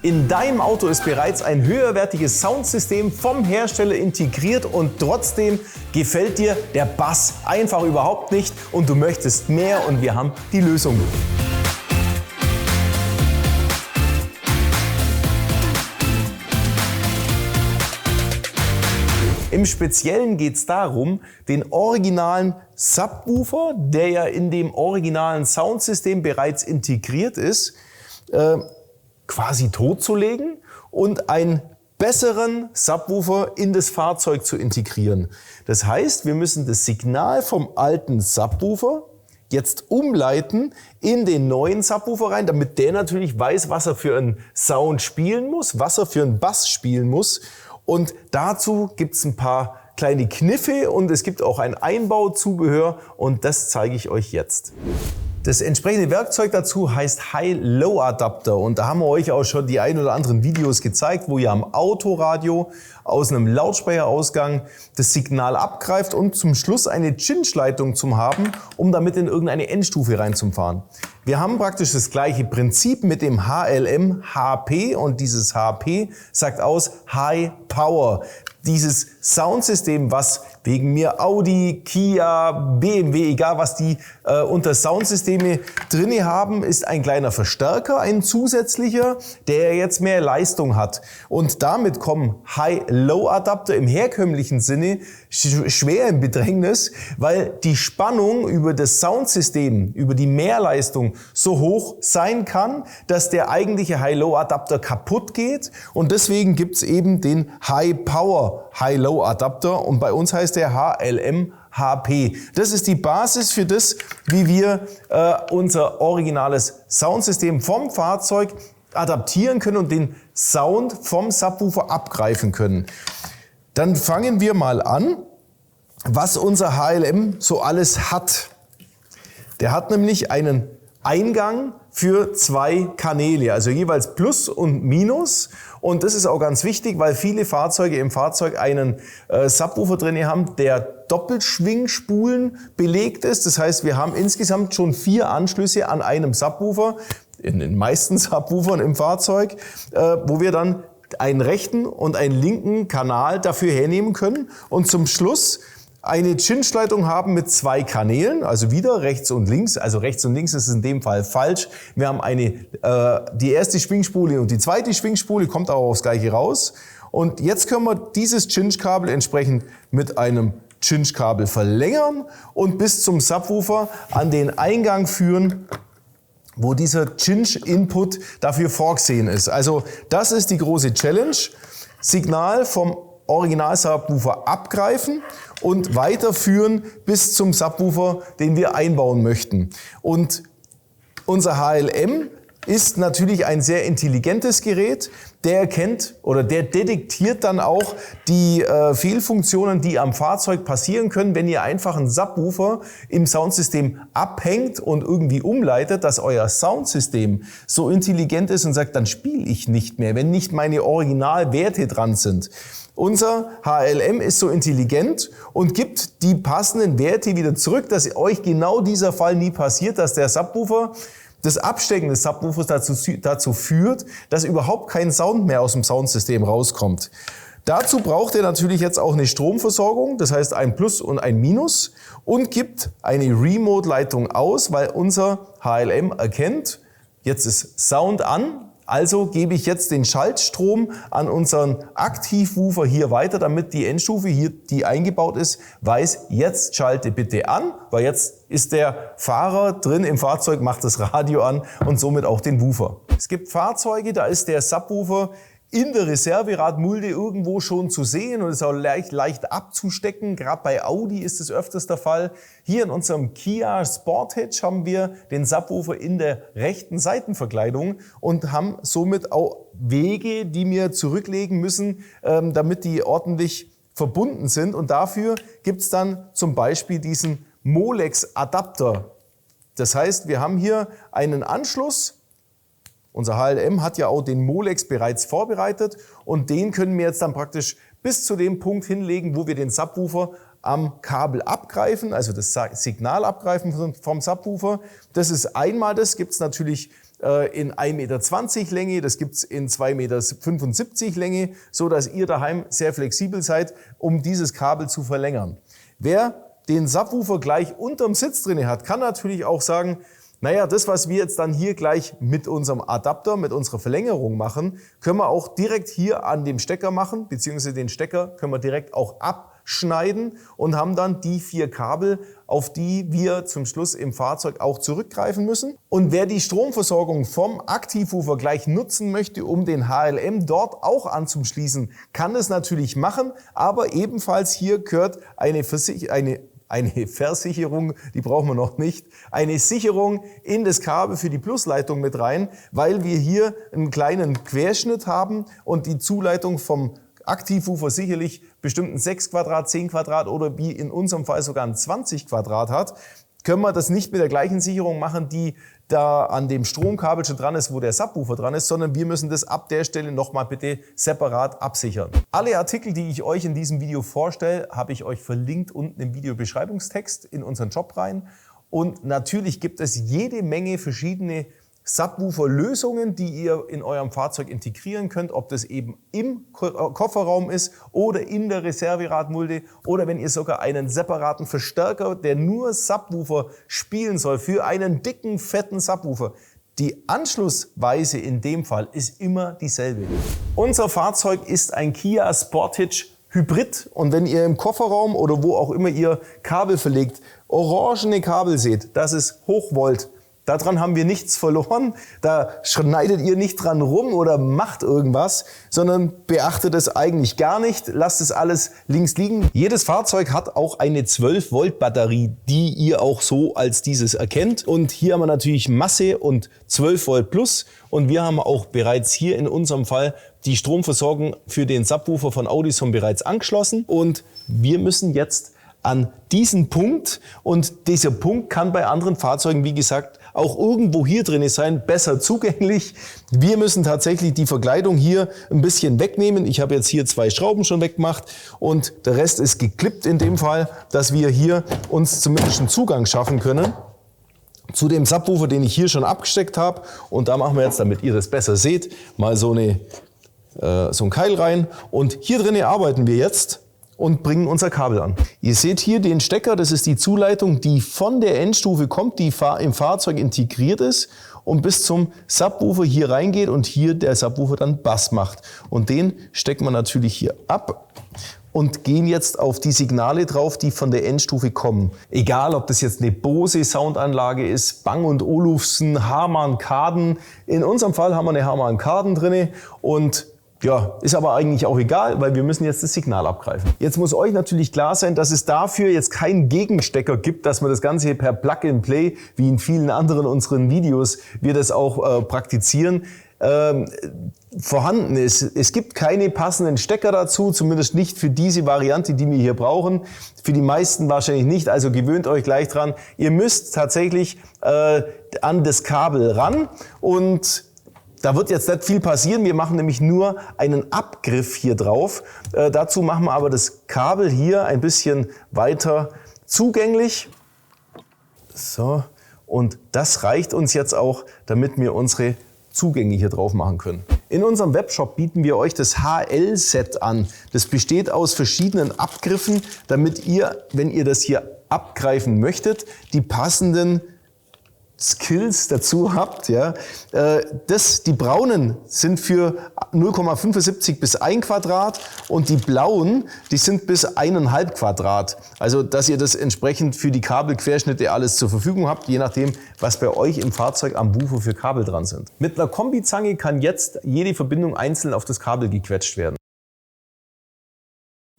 In deinem Auto ist bereits ein höherwertiges Soundsystem vom Hersteller integriert und trotzdem gefällt dir der Bass einfach überhaupt nicht und du möchtest mehr und wir haben die Lösung. Im Speziellen geht es darum, den originalen Subwoofer, der ja in dem originalen Soundsystem bereits integriert ist, quasi totzulegen und einen besseren Subwoofer in das Fahrzeug zu integrieren. Das heißt, wir müssen das Signal vom alten Subwoofer jetzt umleiten in den neuen Subwoofer rein, damit der natürlich weiß, was er für einen Sound spielen muss, was er für einen Bass spielen muss. Und dazu gibt es ein paar kleine Kniffe und es gibt auch ein Einbauzubehör und das zeige ich euch jetzt. Das entsprechende Werkzeug dazu heißt High-Low-Adapter und da haben wir euch auch schon die ein oder anderen Videos gezeigt, wo ihr am Autoradio aus einem Lautsprecherausgang das Signal abgreift und zum Schluss eine Cinch-Leitung zum haben, um damit in irgendeine Endstufe reinzufahren. Wir haben praktisch das gleiche Prinzip mit dem HLM HP und dieses HP sagt aus High Power. Dieses Soundsystem, was wegen mir Audi, Kia, BMW, egal was die unter Soundsysteme drinne haben, ist ein kleiner Verstärker, ein zusätzlicher, der jetzt mehr Leistung hat. Und damit kommen High-Low-Adapter im herkömmlichen Sinne schwer in Bedrängnis, weil die Spannung über das Soundsystem, über die Mehrleistung so hoch sein kann, dass der eigentliche High-Low-Adapter kaputt geht. Und deswegen gibt's eben den High-Power High-Low-Adapter und bei uns heißt der HLM HP. Das ist die Basis für das, wie wir unser originales Soundsystem vom Fahrzeug adaptieren können und den Sound vom Subwoofer abgreifen können. Dann fangen wir mal an, was unser HLM so alles hat. Der hat nämlich einen Eingang für 2 Kanäle, also jeweils Plus und Minus. Und das ist auch ganz wichtig, weil viele Fahrzeuge im Fahrzeug einen Subwoofer drin haben, der Doppelschwingspulen belegt ist. Das heißt, wir haben insgesamt schon 4 Anschlüsse an einem Subwoofer, in den meisten Subwoofern im Fahrzeug, wo wir dann einen rechten und einen linken Kanal dafür hernehmen können. Und zum Schluss eine Cinch-Leitung haben mit 2 Kanälen, also wieder rechts und links. Also rechts und links ist in dem Fall falsch. Wir haben die erste Schwingspule und die zweite Schwingspule, kommt auch aufs Gleiche raus. Und jetzt können wir dieses Cinch-Kabel entsprechend mit einem Cinch-Kabel verlängern und bis zum Subwoofer an den Eingang führen, wo dieser Cinch-Input dafür vorgesehen ist. Also das ist die große Challenge. Signal vom Original-Subwoofer abgreifen und weiterführen bis zum Subwoofer, den wir einbauen möchten. Und unser HLM ist natürlich ein sehr intelligentes Gerät. Der erkennt oder der detektiert dann auch die Fehlfunktionen, die am Fahrzeug passieren können, wenn ihr einfach einen Subwoofer im Soundsystem abhängt und irgendwie umleitet, dass euer Soundsystem so intelligent ist und sagt, dann spiele ich nicht mehr, wenn nicht meine Originalwerte dran sind. Unser HLM ist so intelligent und gibt die passenden Werte wieder zurück, dass euch genau dieser Fall nie passiert, dass der Subwoofer, das Abstecken des Subwoofers dazu führt, dass überhaupt kein Sound mehr aus dem Soundsystem rauskommt. Dazu braucht er natürlich jetzt auch eine Stromversorgung, das heißt ein Plus und ein Minus und gibt eine Remote-Leitung aus, weil unser HLM erkennt, jetzt ist Sound an. Also gebe ich jetzt den Schaltstrom an unseren Aktivwoofer hier weiter, damit die Endstufe hier, die eingebaut ist, weiß, jetzt schalte bitte an, weil jetzt ist der Fahrer drin im Fahrzeug, macht das Radio an und somit auch den Woofer. Es gibt Fahrzeuge, da ist der Subwoofer in der Reserveradmulde irgendwo schon zu sehen und ist auch leicht abzustecken. Gerade bei Audi ist es öfters der Fall. Hier in unserem Kia Sportage haben wir den Subwoofer in der rechten Seitenverkleidung und haben somit auch Wege, die wir zurücklegen müssen, damit die ordentlich verbunden sind. Und dafür gibt es dann zum Beispiel diesen Molex-Adapter. Das heißt, wir haben hier einen Anschluss. Unser HLM hat ja auch den Molex bereits vorbereitet und den können wir jetzt dann praktisch bis zu dem Punkt hinlegen, wo wir den Subwoofer am Kabel abgreifen, also das Signal abgreifen vom Subwoofer. Das ist einmal das, gibt es natürlich in 1,20 Meter Länge, das gibt es in 2,75 Meter Länge, so dass ihr daheim sehr flexibel seid, um dieses Kabel zu verlängern. Wer den Subwoofer gleich unterm Sitz drin hat, kann natürlich auch sagen, naja, das, was wir jetzt dann hier gleich mit unserem Adapter, mit unserer Verlängerung machen, können wir auch direkt hier an dem Stecker machen, beziehungsweise den Stecker können wir direkt auch abschneiden und haben dann die 4 Kabel, auf die wir zum Schluss im Fahrzeug auch zurückgreifen müssen. Und wer die Stromversorgung vom Aktivwoofer gleich nutzen möchte, um den HLM dort auch anzuschließen, kann es natürlich machen, aber ebenfalls hier gehört eine Versicherung, die brauchen wir noch nicht, eine Sicherung in das Kabel für die Plusleitung mit rein, weil wir hier einen kleinen Querschnitt haben und die Zuleitung vom Aktivwoofer sicherlich bestimmten 6 Quadrat, 10 Quadrat oder wie in unserem Fall sogar ein 20 Quadrat hat, können wir das nicht mit der gleichen Sicherung machen, die da an dem Stromkabel schon dran ist, wo der Subwoofer dran ist, sondern wir müssen das ab der Stelle nochmal bitte separat absichern. Alle Artikel, die ich euch in diesem Video vorstelle, habe ich euch verlinkt unten im Videobeschreibungstext in unseren Shop rein. Und natürlich gibt es jede Menge verschiedene Subwoofer-Lösungen, die ihr in eurem Fahrzeug integrieren könnt, ob das eben im Kofferraum ist oder in der Reserveradmulde oder wenn ihr sogar einen separaten Verstärker, der nur Subwoofer spielen soll, für einen dicken, fetten Subwoofer. Die Anschlussweise in dem Fall ist immer dieselbe. Unser Fahrzeug ist ein Kia Sportage Hybrid und wenn ihr im Kofferraum oder wo auch immer ihr Kabel verlegt, orangene Kabel seht, das ist Hochvolt. Daran haben wir nichts verloren, da schneidet ihr nicht dran rum oder macht irgendwas, sondern beachtet es eigentlich gar nicht, lasst es alles links liegen. Jedes Fahrzeug hat auch eine 12 Volt Batterie, die ihr auch so als dieses erkennt. Und hier haben wir natürlich Masse und 12 Volt plus und wir haben auch bereits hier in unserem Fall die Stromversorgung für den Subwoofer von Audison bereits angeschlossen und wir müssen jetzt an diesen Punkt und dieser Punkt kann bei anderen Fahrzeugen, wie gesagt, auch irgendwo hier drin sein, besser zugänglich. Wir müssen tatsächlich die Verkleidung hier ein bisschen wegnehmen. Ich habe jetzt hier 2 Schrauben schon weggemacht und der Rest ist geklippt in dem Fall, dass wir hier uns zumindest einen Zugang schaffen können zu dem Subwoofer, den ich hier schon abgesteckt habe. Und da machen wir jetzt, damit ihr das besser seht, mal so ein Keil rein. Und hier drinnen arbeiten wir jetzt und bringen unser Kabel an. Ihr seht hier den Stecker, das ist die Zuleitung, die von der Endstufe kommt, die im Fahrzeug integriert ist und bis zum Subwoofer hier reingeht und hier der Subwoofer dann Bass macht. Und den stecken wir natürlich hier ab und gehen jetzt auf die Signale drauf, die von der Endstufe kommen. Egal, ob das jetzt eine Bose Soundanlage ist, Bang & Olufsen, Harman Kardon. In unserem Fall haben wir eine Harman Kardon drinne und ja, ist aber eigentlich auch egal, weil wir müssen jetzt das Signal abgreifen. Jetzt muss euch natürlich klar sein, dass es dafür jetzt keinen Gegenstecker gibt, dass man das Ganze hier per Plug-and-Play, wie in vielen anderen unseren Videos, wir das auch praktizieren, vorhanden ist. Es gibt keine passenden Stecker dazu, zumindest nicht für diese Variante, die wir hier brauchen. Für die meisten wahrscheinlich nicht, also gewöhnt euch gleich dran. Ihr müsst tatsächlich an das Kabel ran und da wird jetzt nicht viel passieren, wir machen nämlich nur einen Abgriff hier drauf. Dazu machen wir aber das Kabel hier ein bisschen weiter zugänglich. So, und das reicht uns jetzt auch, damit wir unsere Zugänge hier drauf machen können. In unserem Webshop bieten wir euch das HL-Set an. Das besteht aus verschiedenen Abgriffen, damit ihr, wenn ihr das hier abgreifen möchtet, die passenden Skills dazu habt. Ja. Die braunen sind für 0,75 bis 1 Quadrat und die blauen, die sind bis 1,5 Quadrat. Also, dass ihr das entsprechend für die Kabelquerschnitte alles zur Verfügung habt, je nachdem, was bei euch im Fahrzeug am Woofer für Kabel dran sind. Mit einer Kombizange kann jetzt jede Verbindung einzeln auf das Kabel gequetscht werden.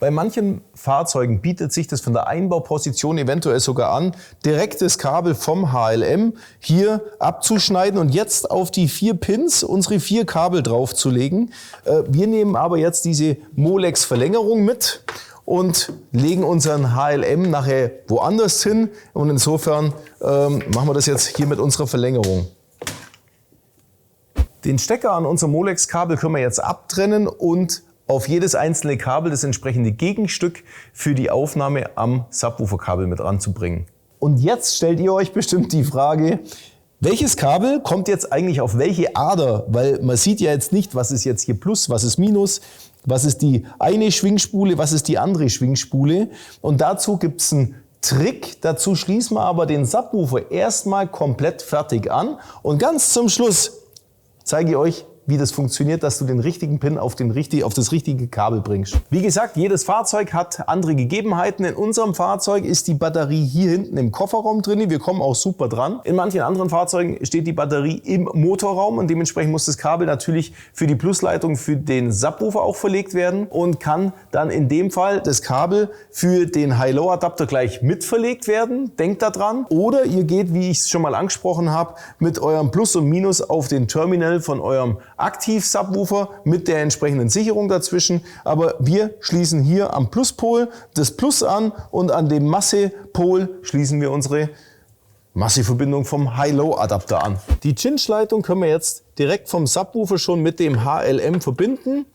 Bei manchen Fahrzeugen bietet sich das von der Einbauposition eventuell sogar an, direkt das Kabel vom HLM hier abzuschneiden und jetzt auf die 4 Pins unsere 4 Kabel draufzulegen. Wir nehmen aber jetzt diese Molex-Verlängerung mit und legen unseren HLM nachher woanders hin und insofern machen wir das jetzt hier mit unserer Verlängerung. Den Stecker an unserem Molex-Kabel können wir jetzt abtrennen und auf jedes einzelne Kabel das entsprechende Gegenstück für die Aufnahme am Subwoofer-Kabel mit ranzubringen. Und jetzt stellt ihr euch bestimmt die Frage, Welches Kabel kommt jetzt eigentlich auf welche Ader? Weil man sieht ja jetzt nicht, was ist jetzt hier Plus, was ist Minus, was ist die eine Schwingspule, was ist die andere Schwingspule. Und dazu gibt es einen Trick. Dazu schließen wir aber den Subwoofer erstmal komplett fertig an. Und ganz zum Schluss zeige ich euch, wie das funktioniert, dass du den richtigen Pin auf das richtige Kabel bringst. Wie gesagt, jedes Fahrzeug hat andere Gegebenheiten. In unserem Fahrzeug ist die Batterie hier hinten im Kofferraum drin. Wir kommen auch super dran. In manchen anderen Fahrzeugen steht die Batterie im Motorraum und dementsprechend muss das Kabel natürlich für die Plusleitung für den Subwoofer auch verlegt werden und kann dann in dem Fall das Kabel für den High-Low-Adapter gleich mit verlegt werden. Denkt da dran. Oder ihr geht, wie ich es schon mal angesprochen habe, mit eurem Plus und Minus auf den Terminal von eurem Aktiv-Subwoofer mit der entsprechenden Sicherung dazwischen. Aber wir schließen hier am Pluspol das Plus an und an dem Massepol schließen wir unsere Masseverbindung vom High-Low-Adapter an. Die Cinch-Leitung können wir jetzt direkt vom Subwoofer schon mit dem HLM verbinden.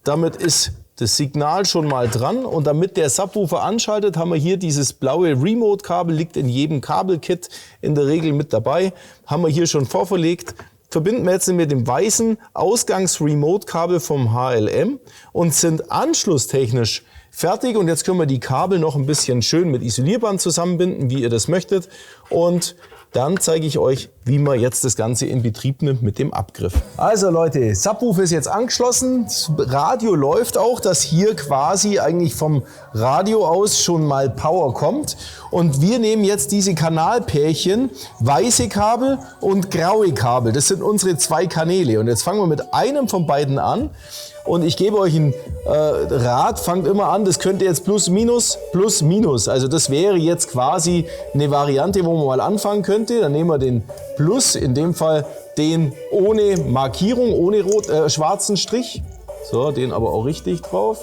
Damit ist das Signal schon mal dran und damit der Subwoofer anschaltet, haben wir hier dieses blaue Remote-Kabel, liegt in jedem Kabelkit in der Regel mit dabei, haben wir hier schon vorverlegt. Verbinden wir jetzt mit dem weißen Ausgangs-Remote-Kabel vom HLM und sind anschlusstechnisch fertig. Und jetzt können wir die Kabel noch ein bisschen schön mit Isolierband zusammenbinden, wie ihr das möchtet. Und dann zeige ich euch, wie man jetzt das Ganze in Betrieb nimmt mit dem Abgriff. Also Leute, Subwoofer ist jetzt angeschlossen. Das Radio läuft auch, dass hier quasi eigentlich vom Radio aus schon mal Power kommt. Und wir nehmen jetzt diese Kanalpärchen, weiße Kabel und graue Kabel. Das sind unsere zwei Kanäle. Und jetzt fangen wir mit einem von beiden an. Und ich gebe euch einen Rat, fangt immer an, das könnte jetzt plus, minus. Also das wäre jetzt quasi eine Variante, wo man mal anfangen könnte. Dann nehmen wir den Plus, in dem Fall den ohne Markierung, ohne schwarzen Strich. So, den aber auch richtig drauf.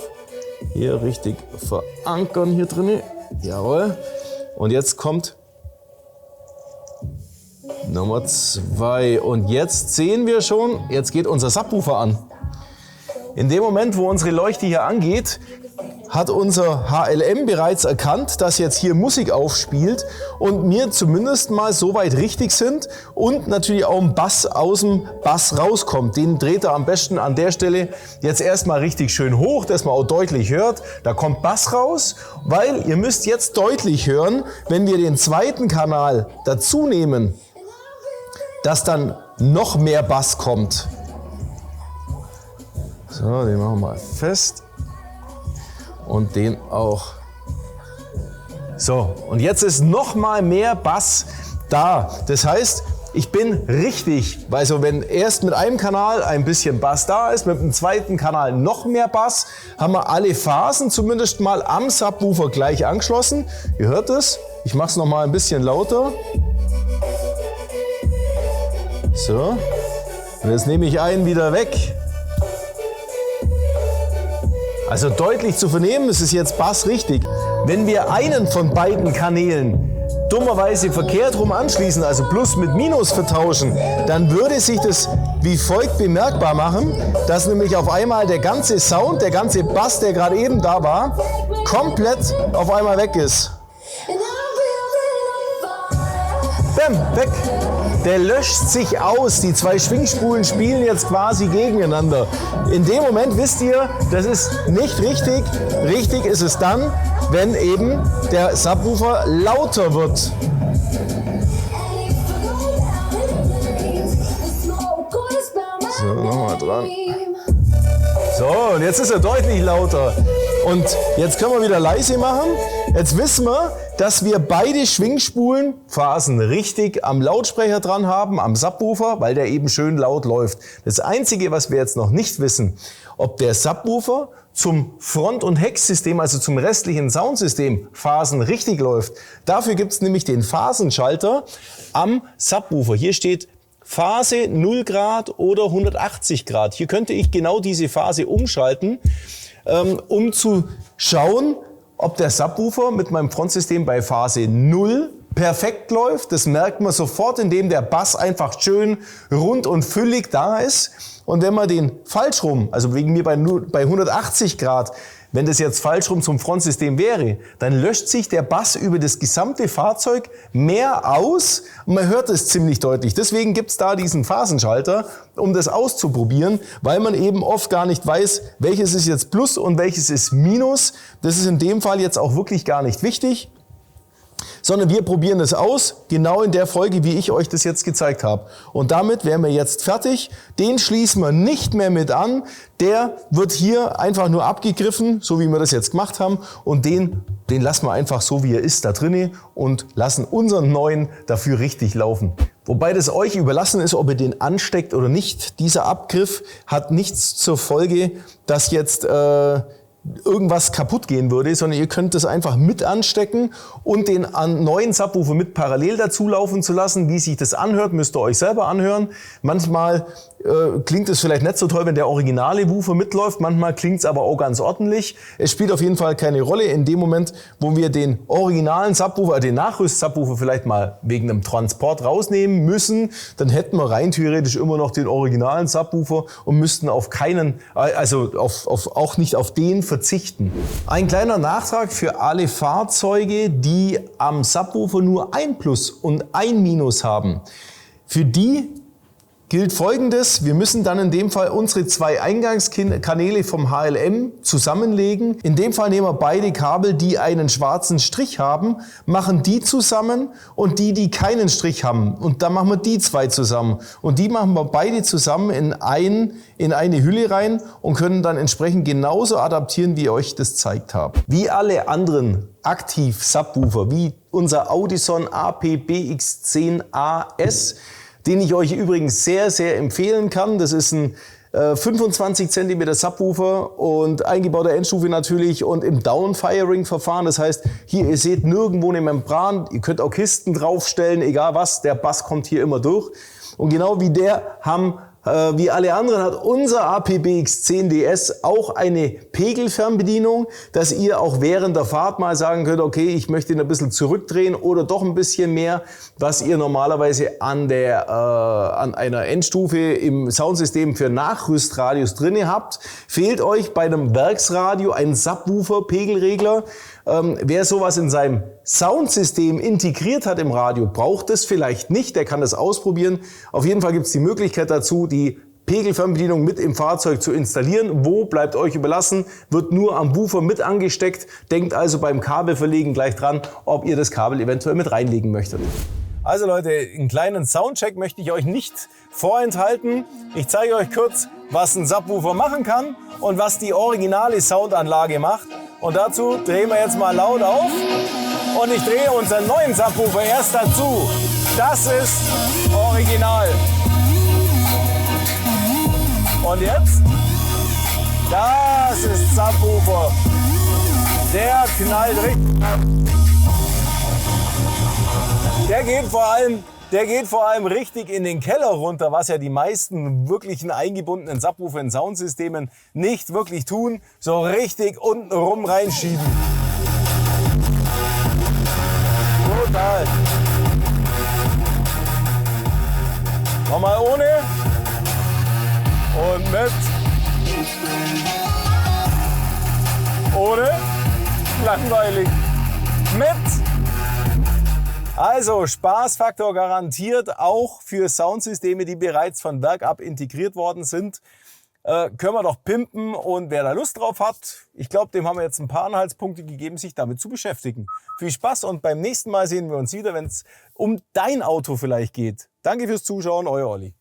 Hier richtig verankern hier drin. Jawohl. Und jetzt kommt Nummer 2. Und jetzt sehen wir schon, jetzt geht unser Subwoofer an. In dem Moment, wo unsere Leuchte hier angeht, hat unser HLM bereits erkannt, dass jetzt hier Musik aufspielt und wir zumindest mal so weit richtig sind und natürlich auch ein Bass aus dem Bass rauskommt. Den dreht er am besten an der Stelle jetzt erstmal richtig schön hoch, dass man auch deutlich hört. Da kommt Bass raus, weil ihr müsst jetzt deutlich hören, wenn wir den zweiten Kanal dazu nehmen, dass dann noch mehr Bass kommt. So, den machen wir mal fest und den auch. So, und jetzt ist noch mal mehr Bass da. Das heißt, ich bin richtig, weil so wenn erst mit einem Kanal ein bisschen Bass da ist, mit dem zweiten Kanal noch mehr Bass, haben wir alle Phasen zumindest mal am Subwoofer gleich angeschlossen. Ihr hört es, ich mache es noch mal ein bisschen lauter. So, und jetzt nehme ich einen wieder weg. Also deutlich zu vernehmen, es ist jetzt Bass richtig. Wenn wir einen von beiden Kanälen dummerweise verkehrt rum anschließen, also Plus mit Minus vertauschen, dann würde sich das wie folgt bemerkbar machen, dass nämlich auf einmal der ganze Sound, der ganze Bass, der gerade eben da war, komplett auf einmal weg ist. Bäm, weg. Der löscht sich aus. Die zwei Schwingspulen spielen jetzt quasi gegeneinander. In dem Moment wisst ihr, das ist nicht richtig. Richtig ist es dann, wenn eben der Subwoofer lauter wird. So, nochmal dran. So, und jetzt ist er deutlich lauter. Und jetzt können wir wieder leise machen. Jetzt wissen wir, dass wir beide Schwingspulenphasen richtig am Lautsprecher dran haben, am Subwoofer, weil der eben schön laut läuft. Das Einzige, was wir jetzt noch nicht wissen, ob der Subwoofer zum Front- und Hecksystem, also zum restlichen Soundsystem, Phasen richtig läuft. Dafür gibt es nämlich den Phasenschalter am Subwoofer. Hier steht Phase 0 Grad oder 180 Grad. Hier könnte ich genau diese Phase umschalten, um zu schauen, ob der Subwoofer mit meinem Frontsystem bei Phase 0 perfekt läuft. Das merkt man sofort, indem der Bass einfach schön rund und füllig da ist. Und wenn man den falsch rum, also wegen mir bei 180 Grad, wenn das jetzt falsch rum zum Frontsystem wäre, dann löscht sich der Bass über das gesamte Fahrzeug mehr aus und man hört es ziemlich deutlich. Deswegen gibt's da diesen Phasenschalter, um das auszuprobieren, weil man eben oft gar nicht weiß, welches ist jetzt Plus und welches ist Minus. Das ist in dem Fall jetzt auch wirklich gar nicht wichtig, sondern wir probieren es aus, genau in der Folge, wie ich euch das jetzt gezeigt habe. Und damit wären wir jetzt fertig. Den schließen wir nicht mehr mit an. Der wird hier einfach nur abgegriffen, so wie wir das jetzt gemacht haben. Und den lassen wir einfach so, wie er ist, da drinne und lassen unseren neuen dafür richtig laufen. Wobei das euch überlassen ist, ob ihr den ansteckt oder nicht. Dieser Abgriff hat nichts zur Folge, dass jetzt irgendwas kaputt gehen würde, sondern ihr könnt das einfach mit anstecken und den neuen Subwoofer mit parallel dazu laufen zu lassen. Wie sich das anhört, müsst ihr euch selber anhören. Manchmal klingt es vielleicht nicht so toll, wenn der originale Woofer mitläuft. Manchmal klingt es aber auch ganz ordentlich. Es spielt auf jeden Fall keine Rolle. In dem Moment, wo wir den originalen Subwoofer, den Nachrüst-Subwoofer vielleicht mal wegen einem Transport rausnehmen müssen, dann hätten wir rein theoretisch immer noch den originalen Subwoofer und müssten auf keinen, also auch nicht auf den verzichten. Ein kleiner Nachtrag für alle Fahrzeuge, die am Subwoofer nur ein Plus und ein Minus haben. Für die gilt Folgendes: Wir müssen dann in dem Fall unsere zwei Eingangskanäle vom HLM zusammenlegen. In dem Fall nehmen wir beide Kabel, die einen schwarzen Strich haben, machen die zusammen und die keinen Strich haben. Und dann machen wir die zwei zusammen. Und die machen wir beide zusammen in eine Hülle rein und können dann entsprechend genauso adaptieren, wie ich euch das gezeigt habe. Wie alle anderen Aktiv-Subwoofer, wie unser Audison APBX10AS, den ich euch übrigens sehr, sehr empfehlen kann. Das ist ein 25 cm Subwoofer und eingebauter Endstufe natürlich und im Downfiring-Verfahren. Das heißt, hier, ihr seht nirgendwo eine Membran. Ihr könnt auch Kisten draufstellen, egal was. Der Bass kommt hier immer durch. Und genau wie der wie alle anderen hat unser APBX10DS auch eine Pegelfernbedienung, dass ihr auch während der Fahrt mal sagen könnt, okay, ich möchte ihn ein bisschen zurückdrehen oder doch ein bisschen mehr, was ihr normalerweise an einer Endstufe im Soundsystem für Nachrüstradios drinne habt. Fehlt euch bei einem Werksradio ein Subwoofer-Pegelregler. Wer sowas in seinem Soundsystem integriert hat im Radio, braucht es vielleicht nicht, der kann das ausprobieren. Auf jeden Fall gibt es die Möglichkeit dazu, die Pegelfernbedienung mit im Fahrzeug zu installieren. Wo, bleibt euch überlassen, wird nur am Woofer mit angesteckt. Denkt also beim Kabelverlegen gleich dran, ob ihr das Kabel eventuell mit reinlegen möchtet. Also Leute, einen kleinen Soundcheck möchte ich euch nicht vorenthalten. Ich zeige euch kurz, was ein Subwoofer machen kann und was die originale Soundanlage macht. Und dazu drehen wir jetzt mal laut auf und ich drehe unseren neuen Subwoofer erst dazu. Das ist original. Und jetzt? Das ist Subwoofer. Der knallt richtig ab. Der geht vor allem richtig in den Keller runter, was ja die meisten wirklichen eingebundenen Subwoofer in Soundsystemen nicht wirklich tun. So richtig unten rum reinschieben. Total. Nochmal ohne. Und mit. Ohne. Langweilig. Mit. Also Spaßfaktor garantiert, auch für Soundsysteme, die bereits von Werk ab integriert worden sind. Können wir doch pimpen, und wer da Lust drauf hat, ich glaube, dem haben wir jetzt ein paar Anhaltspunkte gegeben, sich damit zu beschäftigen. Viel Spaß und beim nächsten Mal sehen wir uns wieder, wenn es um dein Auto vielleicht geht. Danke fürs Zuschauen, euer Olli.